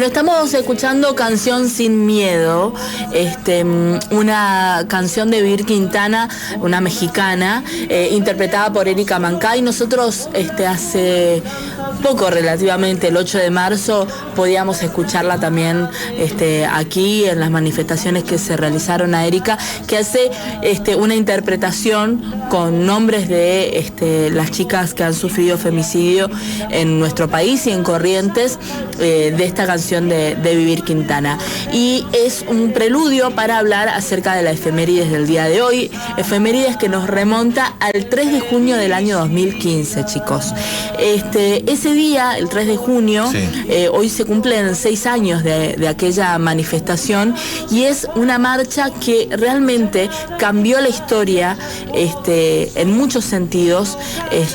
Bueno, estamos escuchando Canción Sin Miedo, una canción de Vivir Quintana, una mexicana, interpretada por Erika Mancay. Nosotros hace poco, relativamente, el 8 de marzo, podíamos escucharla también aquí en las manifestaciones que se realizaron a Erika, que hace una interpretación con nombres de las chicas que han sufrido femicidio en nuestro país y en Corrientes, de esta canción de Vivir Quintana. Y es un preludio para hablar acerca de la efemérides del día de hoy, efemérides que nos remonta al 3 de junio del año 2015, chicos. Ese día, el 3 de junio, sí. Hoy se cumplen 6 años de aquella manifestación, y es una marcha que realmente cambió la historia en muchos sentidos,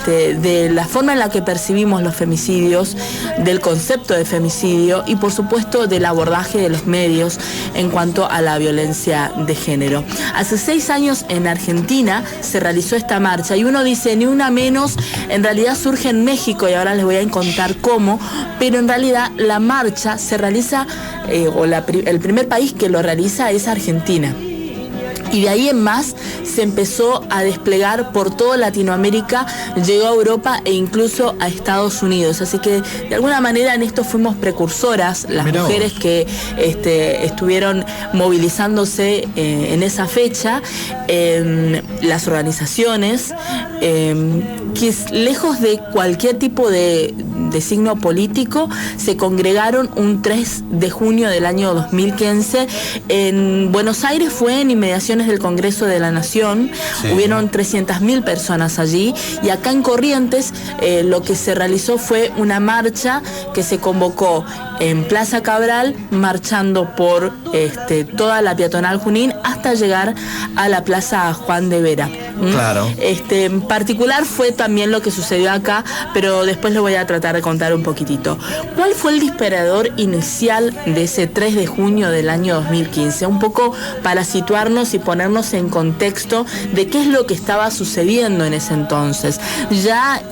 de la forma en la que percibimos los femicidios, del concepto de femicidio y por supuesto del abordaje de los medios en cuanto a la violencia de género. Hace 6 años en Argentina se realizó esta marcha, y uno dice ni una menos, en realidad surge en México y ahora les voy a contar cómo, pero en realidad la marcha se realiza, el primer país que lo realiza es Argentina. Y de ahí en más se empezó a desplegar por toda Latinoamérica, llegó a Europa e incluso a Estados Unidos. Así que de alguna manera en esto fuimos precursoras, las mujeres que estuvieron movilizándose en esa fecha, las organizaciones, que lejos de cualquier tipo de signo político, se congregaron un 3 de junio del año 2015 en Buenos Aires. Fue en inmediaciones del Congreso de la Nación, sí. Hubieron 300.000 personas allí, y acá en Corrientes lo que se realizó fue una marcha que se convocó en Plaza Cabral, marchando por toda la peatonal Junín hasta llegar a la Plaza Juan de Vera. Claro. En particular fue también lo que sucedió acá, pero después lo voy a tratar de contar un poquitito. ¿Cuál fue el disparador inicial de ese 3 de junio del año 2015? Un poco para situarnos y ponernos en contexto de qué es lo que estaba sucediendo en ese entonces. Ya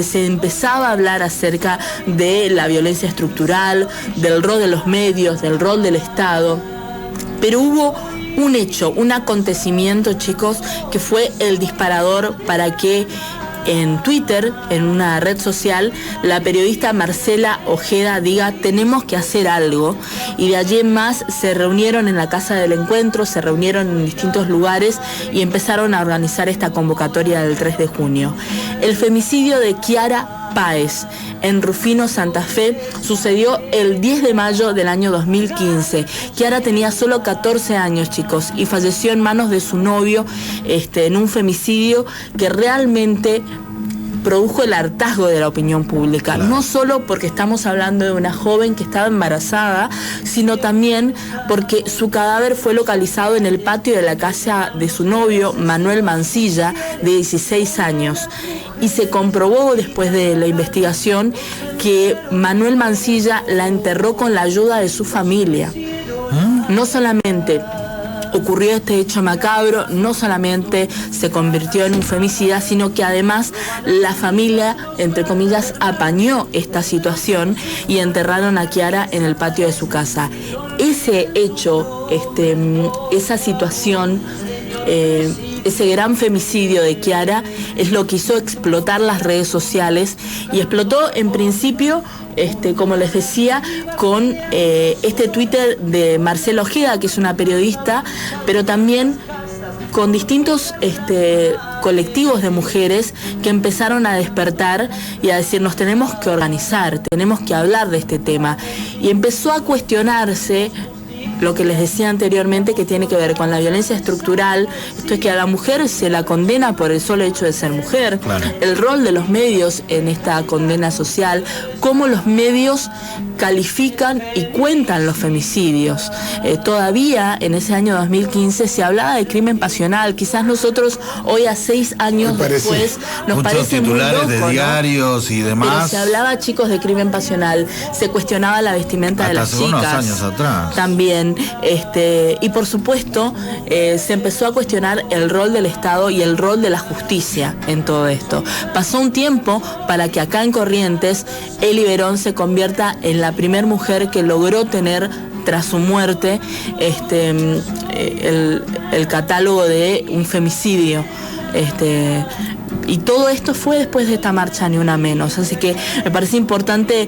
se empezaba a hablar acerca de la violencia estructural, del rol de los medios, del rol del Estado, pero hubo un hecho, un acontecimiento, chicos, que fue el disparador para que en Twitter, en una red social, la periodista Marcela Ojeda diga: tenemos que hacer algo. Y de allí en más se reunieron en la Casa del Encuentro, se reunieron en distintos lugares y empezaron a organizar esta convocatoria del 3 de junio. El femicidio de Kiara Páez en Rufino, Santa Fe, sucedió el 10 de mayo del año 2015. Kiara tenía solo 14 años, chicos, y falleció en manos de su novio en un femicidio que realmente produjo el hartazgo de la opinión pública, claro. No solo porque estamos hablando de una joven que estaba embarazada, sino también porque su cadáver fue localizado en el patio de la casa de su novio, Manuel Mancilla, de 16 años. Y se comprobó después de la investigación que Manuel Mancilla la enterró con la ayuda de su familia. No solamente ocurrió este hecho macabro, no solamente se convirtió en un femicida, sino que además la familia, entre comillas, apañó esta situación y enterraron a Kiara en el patio de su casa. Ese hecho, esa situación, ese gran femicidio de Kiara es lo que hizo explotar las redes sociales, y explotó en principio, como les decía, con este Twitter de Marcela Ojeda, que es una periodista, pero también con distintos colectivos de mujeres que empezaron a despertar y a decir: nos tenemos que organizar, tenemos que hablar de este tema. Y empezó a cuestionarse lo que les decía anteriormente, que tiene que ver con la violencia estructural. Esto es que a la mujer se la condena por el solo hecho de ser mujer, claro. El rol de los medios en esta condena social, cómo los medios califican y cuentan los femicidios. Todavía en ese año 2015 se hablaba de crimen pasional. Quizás nosotros hoy, a 6 años después, nos parece muy loco, titulares de diarios, ¿no? Y demás. Pero se hablaba, chicos, de crimen pasional. Se cuestionaba la vestimenta de las chicas. Hace unos años atrás. También también, y por supuesto se empezó a cuestionar el rol del Estado y el rol de la justicia en todo esto. Pasó un tiempo para que acá en Corrientes Eli Berón se convierta en la primera mujer que logró tener tras su muerte el catálogo de un femicidio. Y todo esto fue después de esta marcha Ni Una Menos, así que me parece importante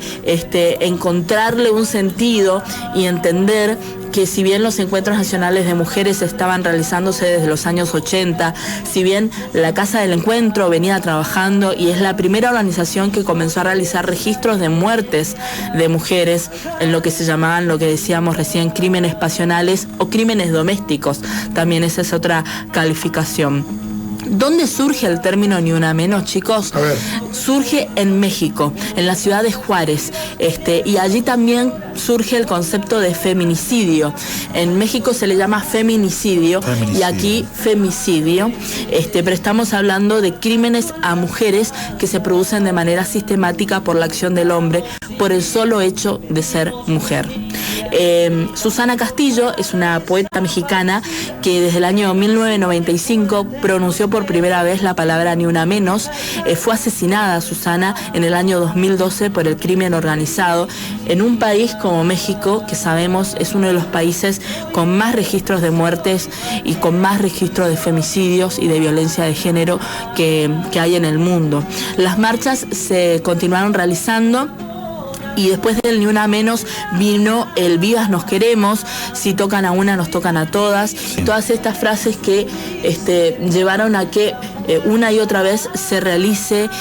encontrarle un sentido y entender que si bien los encuentros nacionales de mujeres estaban realizándose desde los años 80, si bien la Casa del Encuentro venía trabajando y es la primera organización que comenzó a realizar registros de muertes de mujeres en lo que se llamaban, lo que decíamos recién, crímenes pasionales o crímenes domésticos, también esa es otra calificación. ¿Dónde surge el término Ni Una Menos, chicos? A ver. Surge en México, en la ciudad de Juárez, y allí también surge el concepto de feminicidio. En México se le llama feminicidio. Y aquí femicidio, pero estamos hablando de crímenes a mujeres que se producen de manera sistemática por la acción del hombre, por el solo hecho de ser mujer. Susana Castillo es una poeta mexicana que desde el año 1995 pronunció por primera vez la palabra Ni Una Menos. Fue asesinada Susana en el año 2012 por el crimen organizado en un país como México, que sabemos es uno de los países con más registros de muertes y con más registros de femicidios y de violencia de género que hay en el mundo. Las marchas se continuaron realizando. Y después del Ni Una Menos vino el Vivas nos queremos, si tocan a una nos tocan a todas, y todas estas frases que llevaron a que una y otra vez se realice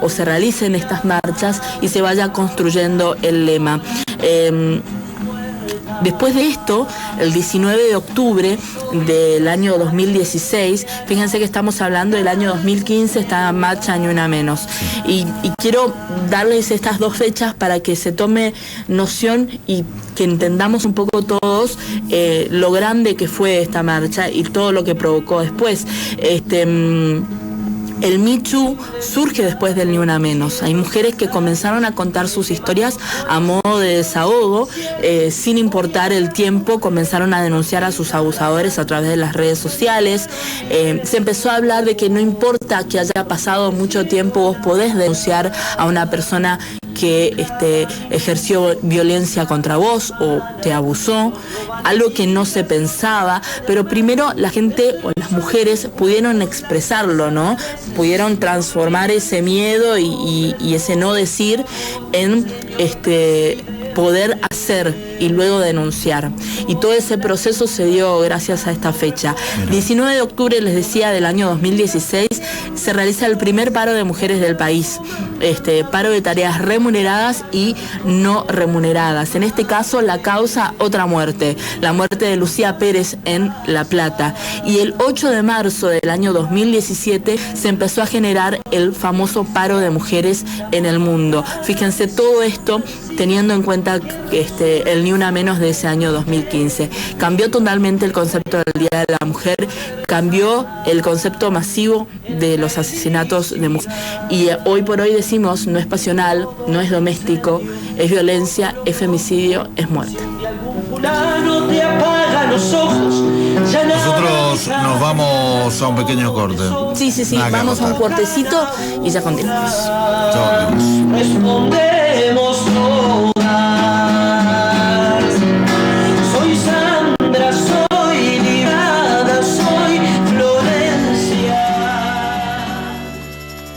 o se realicen estas marchas y se vaya construyendo el lema. Después de esto, el 19 de octubre del año 2016, fíjense que estamos hablando del año 2015, está marcha Ni Una Menos. Y quiero darles estas dos fechas para que se tome noción y que entendamos un poco todos lo grande que fue esta marcha y todo lo que provocó después. El Me Too surge después del Ni Una Menos. Hay mujeres que comenzaron a contar sus historias a modo de desahogo, sin importar el tiempo, comenzaron a denunciar a sus abusadores a través de las redes sociales. Se empezó a hablar de que no importa que haya pasado mucho tiempo, vos podés denunciar a una persona que ejerció violencia contra vos o te abusó, algo que no se pensaba, pero primero la gente o las mujeres pudieron expresarlo, ¿no? Pudieron transformar ese miedo y ese no decir en poder hacer y luego denunciar. Y todo ese proceso se dio gracias a esta fecha. 19 de octubre, les decía, del año 2016, se realiza el primer paro de mujeres del país. Paro de tareas remuneradas y no remuneradas. En este caso, la causa, otra muerte. La muerte de Lucía Pérez en La Plata. Y el 8 de marzo del año 2017 se empezó a generar el famoso paro de mujeres en el mundo. Fíjense, todo esto teniendo en cuenta el Ni Una Menos de ese año 2015. Cambió totalmente el concepto del Día de la Mujer, cambió el concepto masivo de los asesinatos de mujeres. Y hoy por hoy decimos, no es pasional, no es doméstico, es violencia, es femicidio, es muerte. Nosotros nos vamos a un pequeño corte. Sí, vamos a un cortecito y ya continuamos. Ya volvemos.